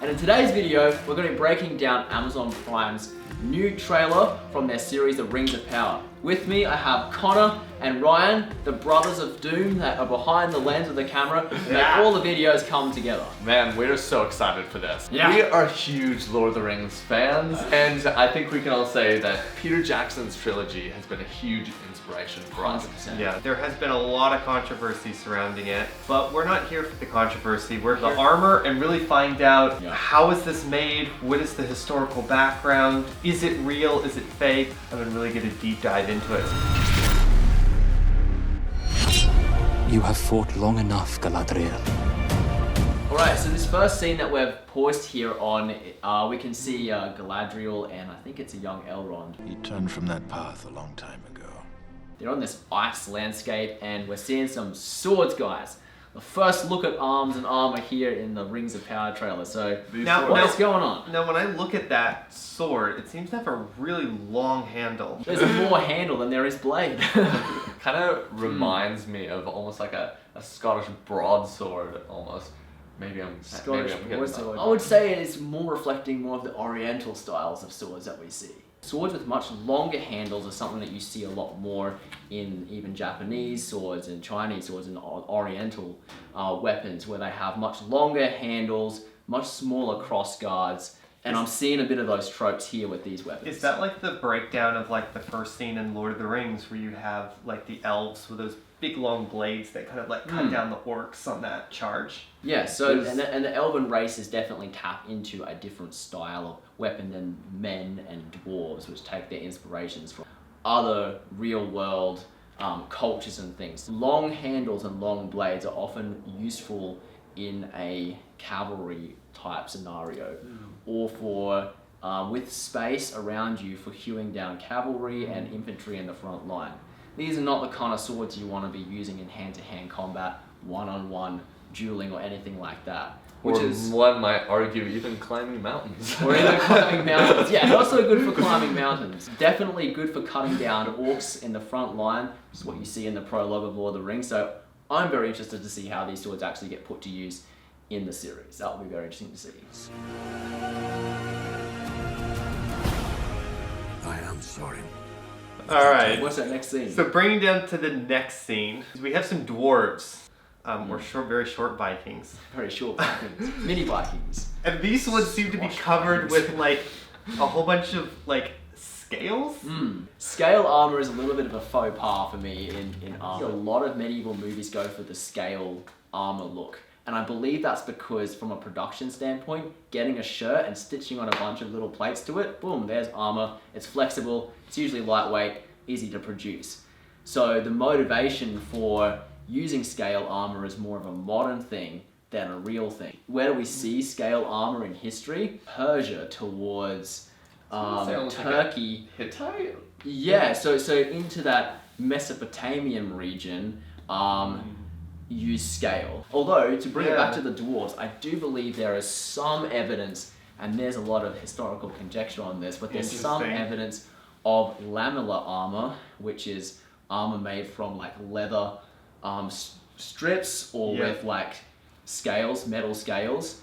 And in today's video, we're going to be breaking down Amazon Prime's new trailer from their series, The Rings of Power. With me, I have Connor and Ryan, the brothers of Doom that are behind the lens of the camera to make all the videos come together. Man, we're so excited for this. Yeah. We are huge Lord of the Rings fans, and I think we can all say that Peter Jackson's trilogy has been a huge inspiration for us. 100%. Yeah, there has been a lot of controversy surrounding it, but we're not here for the controversy. We're here for the armor and really find out how is this made, what is the historical background, is it real, is it fake? I'm gonna really get a deep dive into it. You have fought long enough, Galadriel. Alright, so this first scene that we've paused here on, we can see Galadriel and I think it's a young Elrond. He turned from that path a long time ago. They're on this ice landscape and we're seeing some swords, guys. The first look at arms and armor here in the Rings of Power trailer. So, what's going on? Now, when I look at that sword, it seems to have a really long handle. There's more handle than there is blade. Kind of reminds me of almost like a Scottish broadsword, almost. Maybe I'm getting broadsword. I would say it's more reflecting more of the Oriental styles of swords that we see. Swords with much longer handles are something that you see a lot more in even Japanese swords and Chinese swords and Oriental weapons, where they have much longer handles, much smaller cross guards, and I'm seeing a bit of those tropes here with these weapons. Is that like the breakdown of like the first scene in Lord of the Rings where you have like the elves with those big long blades that kind of like cut down the orcs on that charge? Yeah, so and the elven races definitely tap into a different style of weapon than men and dwarves, which take their inspirations from other real world cultures and things. Long handles and long blades are often useful in a cavalry type scenario, or for with space around you for hewing down cavalry and infantry in the front line. These are not the kind of swords you want to be using in hand-to-hand combat, one-on-one dueling or anything like that. Which is one might argue even climbing mountains. Or even climbing mountains. Yeah, not so good for climbing mountains. Definitely good for cutting down orcs in the front line, which is what you see in the prologue of Lord of the Rings. So I'm very interested to see how these swords actually get put to use in the series. That will be very interesting to see. I am sorry. Alright, What's that next scene? so bringing down to the next scene, we have some dwarves, or very short Vikings. Very short Vikings. Mini Vikings. And these ones seem to be covered with like a whole bunch of like scales. Scale armor is a little bit of a faux pas for me in armor. A lot of medieval movies go for the scale armor look. And I believe that's because from a production standpoint, getting a shirt and stitching on a bunch of little plates to it, boom, there's armor. It's flexible, it's usually lightweight, easy to produce. So the motivation for using scale armor is more of a modern thing than a real thing. Where do we see scale armor in history? Persia towards Turkey. Hittite? Yeah, so into that Mesopotamian region, use scale. Although, to bring it back to the dwarves, I do believe there is some evidence, and there's a lot of historical conjecture on this, but there's some evidence of lamellar armor, which is armor made from like leather strips or with like scales, metal scales.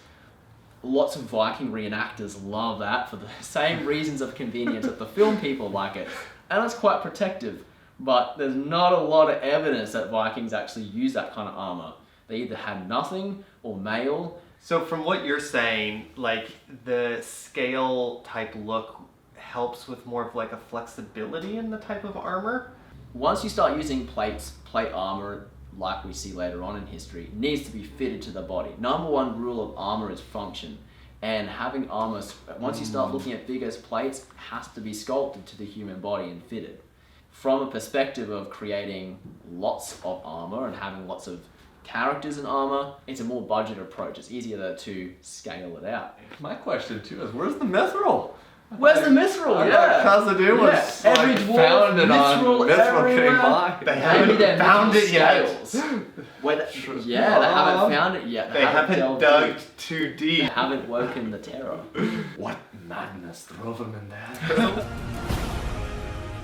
Lots of Viking reenactors love that for the same reasons of convenience that the film people like it. And it's quite protective. But there's not a lot of evidence that Vikings actually use that kind of armor. They either had nothing or mail. So from what you're saying, like the scale type look helps with more of like a flexibility in the type of armor? Once you start using plate armor, like we see later on in history, it needs to be fitted to the body. Number one rule of armor is function. And having armor, once you start looking at bigger plates, has to be sculpted to the human body and fitted. From a perspective of creating lots of armor and having lots of characters in armor, it's a more budget approach. It's easier to scale it out. My question too is, where's the mithril? Where's the mithril? Yeah. Khazad-dûm was Every like, dwarf, found it on mithril getting everywhere. by. They haven't found it yet. They haven't found it yet. They haven't dug too deep. They haven't woken the terror. What madness drove him in there?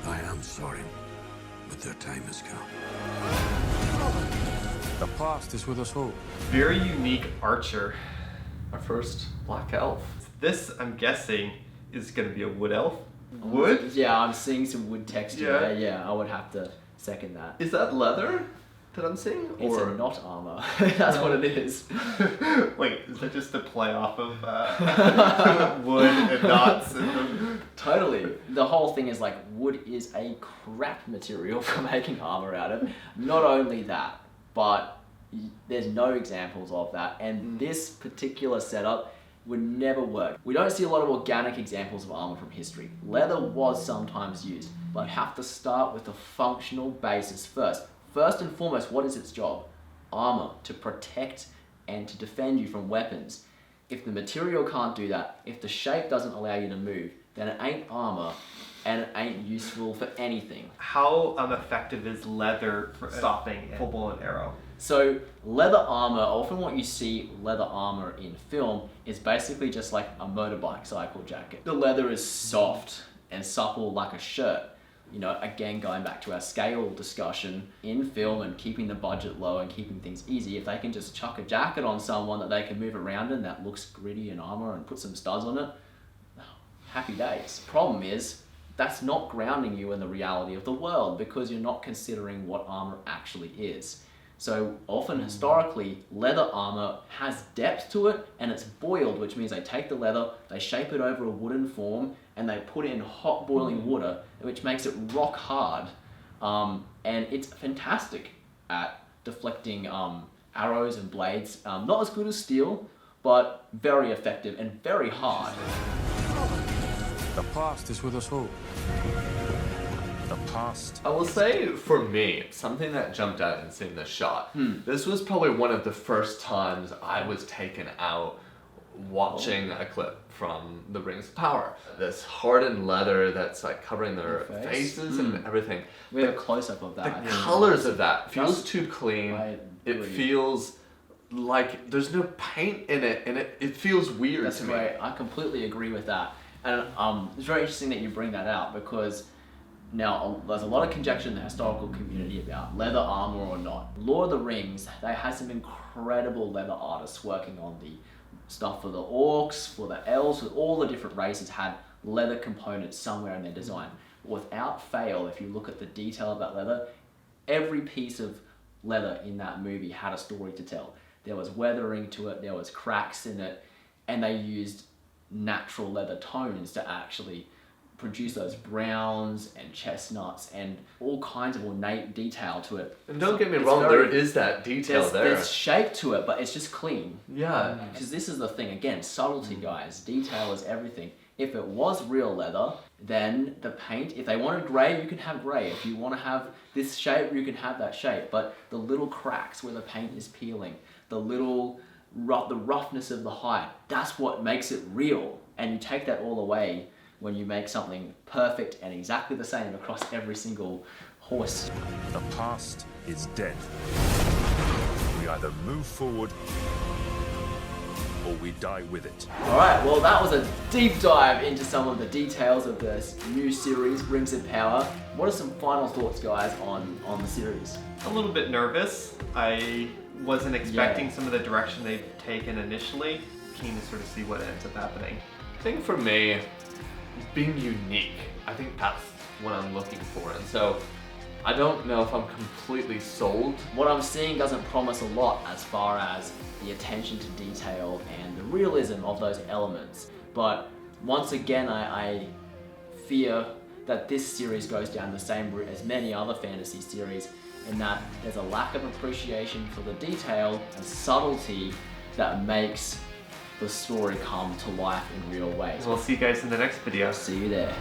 I am sorry, but their time has come. The past is with us all. Very unique archer. our first black elf. This, I'm guessing, is going to be a wood elf. Wood? Yeah, I'm seeing some wood texture Yeah. there. Yeah, I would have to second that. Is that leather that I'm seeing? It's Or a knot armor. That's what it is. Wait, is that just a play off of wood and knots? Totally. The whole thing is like wood is a crap material for making armor out of. Not only that, but there's no examples of that. And this particular setup would never work. We don't see a lot of organic examples of armor from history. Leather was sometimes used, but you have to start with a functional basis first. First and foremost, what is its job? Armor, to protect and to defend you from weapons. If the material can't do that, if the shape doesn't allow you to move, then it ain't armor and it ain't useful for anything. How effective is leather for stopping a full bow and arrow? So leather armor, often what you see leather armor in film is basically just like a motorbike cycle jacket. The leather is soft and supple like a shirt. You know, again, going back to our scale discussion, in film and keeping the budget low and keeping things easy, if they can just chuck a jacket on someone that they can move around in that looks gritty and armor and put some studs on it, happy days. Problem is, that's not grounding you in the reality of the world because you're not considering what armor actually is. So often historically, leather armor has depth to it and it's boiled, which means they take the leather, they shape it over a wooden form and they put it in hot boiling water, which makes it rock hard. And it's fantastic at deflecting arrows and blades. Not as good as steel, but very effective and very hard. The past is with us all. The past. I will say, for me, something that jumped out in seeing this shot, this was probably one of the first times I was taken out watching a clip from The Rings of Power. This hardened leather that's like covering their faces and everything. We have a close-up of that. The colors of that feels That's- too clean. I It agree. feels like there's no paint in it, and it feels weird That's to great. me. I completely agree with that. And it's very interesting that you bring that out because now there's a lot of conjecture in the historical community about leather armor or not. Lord of the Rings, they had some incredible leather artists working on the stuff for the orcs, for the elves, for all the different races had leather components somewhere in their design. Without fail, if you look at the detail of that leather, every piece of leather in that movie had a story to tell. There was weathering to it, there was cracks in it, and they used natural leather tones to actually produce those browns and chestnuts and all kinds of ornate detail to it. And don't get me It's wrong, very- there is that detail there. There's shape to it, but it's just clean. Yeah. Because this is the thing, again, subtlety, guys. Detail is everything. If it was real leather, then the paint, if they wanted grey, you can have grey. If you want to have this shape, you can have that shape. But the little cracks where the paint is peeling, the roughness of the hide, that's what makes it real. And you take that all away when you make something perfect and exactly the same across every single horse. The past is dead. We either move forward or we die with it. Alright, well that was a deep dive into some of the details of this new series, Rings of Power. What are some final thoughts, guys, on the series? A little bit nervous. I wasn't expecting Yeah. some of the direction they've taken initially. Keen to sort of see what ends up happening. I think for me, being unique, I think that's what I'm looking for. And so I don't know if I'm completely sold. What I'm seeing doesn't promise a lot as far as the attention to detail and the realism of those elements. But once again, I fear that this series goes down the same route as many other fantasy series in that there's a lack of appreciation for the detail and subtlety that makes the story come to life in real ways. We'll see you guys in the next video. See you there.